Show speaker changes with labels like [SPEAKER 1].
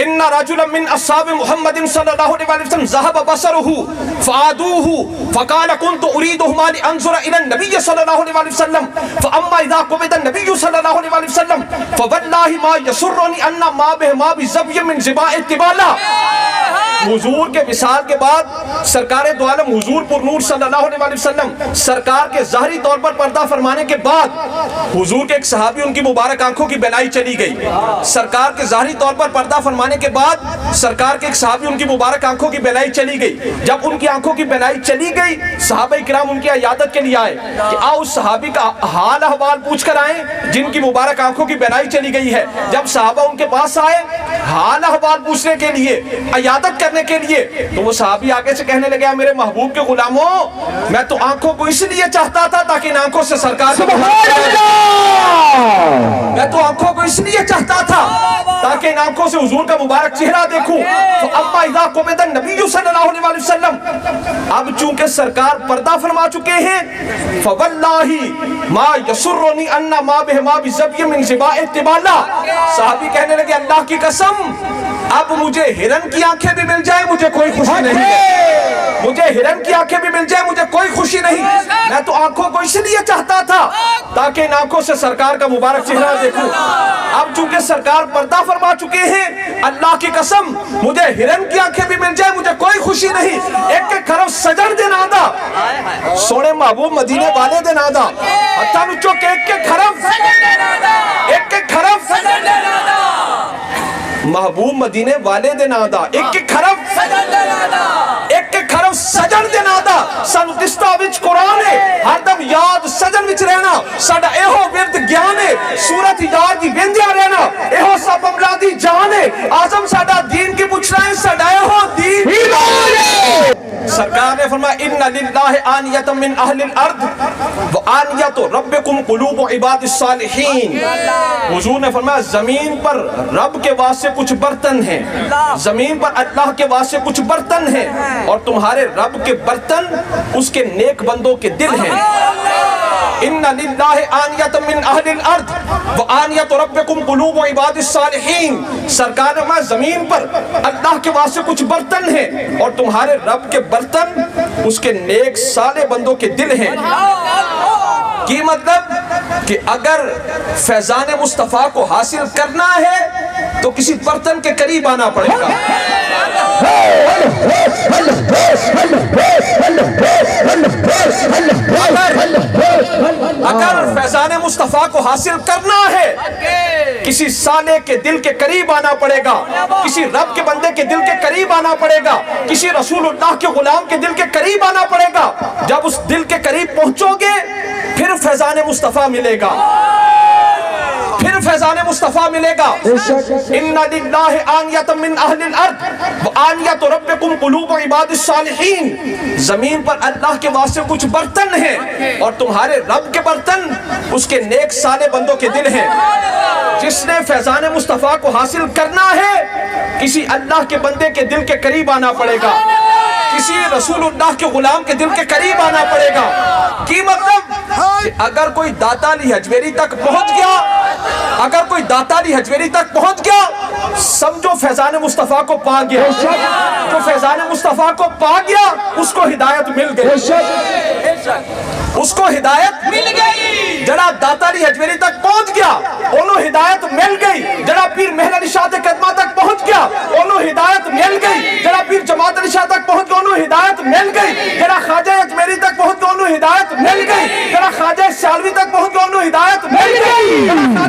[SPEAKER 1] ان رجلا من اصحاب محمد صلی اللہ علیہ وسلم ذهب بصره فعادوه فقال كنت اريدهما لانظر الى النبي صلی اللہ علیہ وسلم فاما اذا قبض النبي صلی اللہ علیہ وسلم فوالله ما يسرني ان ما بهما بذبي من ذباء التبالة. حضور کے وصال کے بعد سرکار دو عالم حضور پر نور صلی اللہ علیہ وسلم سرکار کے ظاہری طور پر پردہ فرمانے کے بعد حضور کے ایک صحابی ان کی مبارک آنکھوں کی بینائی چلی گئی. سرکار کے ظاہری طور پر پردہ فرمانے کے بعد سرکار کے ایک صحابی ان کی مبارک آنکھوں کی بینائی چلی گئی. جب ان کی آنکھوں کی بینائی چلی گئی صحابہ کرام ان کی عیادت کے لیے آئے کہ آؤ اس صحابی کا حال احوال پوچھ کر آئیں جن کی مبارک آنکھوں کی بینائی چلی گئی ہے. جب صحابہ ان کے پاس آئے حال احوال پوچھنے کے لیے عیادت کرنے کے لیے تو وہ صحابی آگے سے کہنے لگے میرے محبوب کے غلاموں میں تو آنکھوں کو اس لیے چاہتا تھا تاکہ ان آنکھوں سے سرکار میں تو آنکھوں کو اس لیے چاہتا تھا تاکہ ان آنکھوں سے حضور کا مبارک چہرہ دیکھوں. فاما اذا قبض النبی صلی اللہ علیہ وسلم اب چونکہ سرکار پردہ فرما چکے ہیں فواللہ ما یسرنی ان ما بہما بذبی من ذباء التبالة. صحابی کہنے لگے اللہ کی قسم اب مجھے ہرن کی آنکھیں بھی مل جائیں مجھے کوئی خوشی نہیں ہے. مجھے ہرن کی آنکھیں بھی مل جائیں مجھے کوئی خوشی نہیں. میں تو آنکھوں کو اس لیے چاہتا تھا تاکہ ان آنکھوں سے سرکار کا مبارک چہرہ دیکھوں. اب چونکہ سرکار پردہ فرما چکے ہیں اللہ کی قسم مجھے ہرن کی آنکھیں بھی مل جائیں مجھے کوئی خوشی نہیں. ایک ایک حرف سجن دے نادا سونے محبوب مدینے والے دے نادا حتیٰ نچو کہ ایک ایک حرف محبوب مدینے والے دے نادا ایک ایک حرف سجن دے نادا سانو دستا وچ قرآن ہے ہر دم یاد سجن وچ رہنا ساڈا ایہو ورد گیان ہے سورت یاد دی ویندیا رہنا ایہو سب املا دی جان ہے آزم ساڈا دین کی پوچھنا ہے ساڈا ایہو دین سرکار نے فرمایا ان للہ آنیۃ من اہل الارض وآنیۃ ربکم قلوب عباد الصالحین. حضور نے فرمایا زمین پر رب کے واسطے کچھ برتن ہیں زمین پر اللہ کے واسطے کچھ برتن ہیں اور تمہارے رب کے برتن اس کے نیک بندوں کے دل ہیں. ان للہ آنیۃ من اہل الارض وآنیۃ ربکم قلوب عباد الصالحین. سرکار نے فرمایا زمین پر اللہ کے واسطے کچھ برتن ہیں اور تمہارے رب کے برتن اس کے نیک صالح بندوں کے دل ہیں. کی مطلب کہ اگر فیضان مصطفیٰ کو حاصل کرنا ہے تو کسی برتن کے قریب آنا پڑے گا. اگر فیضان مصطفیٰ کو حاصل کرنا ہے کسی صالح کے دل کے قریب آنا پڑے گا کسی رب کے بندے کے دل کے قریب آنا پڑے گا کسی رسول اللہ کے غلام کے دل کے قریب آنا پڑے گا. جب اس دل کے قریب پہنچو گے پھر فیضان مصطفیٰ ملے گا پھر فیضان مصطفیٰ ملے گا. ان للہ آنیۃ من اہل الارض وآنیۃ ربکم قلوب عباد الصالحین. زمین پر اللہ کے واسطے کچھ برتن ہیں اور تمہارے رب کے برتن اس کے نیک صالح بندوں کے دل ہیں. جس نے فیضان مصطفیٰ کو حاصل کرنا ہے کسی اللہ کے بندے کے دل کے قریب آنا پڑے گا کسی رسول اللہ کے غلام کے دل کے قریب آنا پڑے گا. کی مطلب کہ اگر کوئی داتا علی حجویری تک پہنچ گیا اگر کوئی داتا علی حجویری تک پہنچ گیا سمجھو فیضان مصطفیٰ کو پا گیا. جو فیضان مصطفیٰ کو پا گیا اس کو ہدایت مل گئی اس کو ہدایت مل گئی. جڑا داتا علی حجویری تک پہنچ گیا انہوں ہدایت مل گئی. جڑا پیر مہر علی شاہ قدمہ تک پہنچ گیا انہوں ہدایت مل گئی. جڑا پیر جماعت علی شاہ تک پہنچ گیا انہوں ہدایت مل گئی. جڑا خواجہ اجمیری تک پہنچ گیا انہوں ہدایت مل گئی. جڑا خواجہ سیالوی تک پہنچ گیا انہوں ہدایت مل گئی.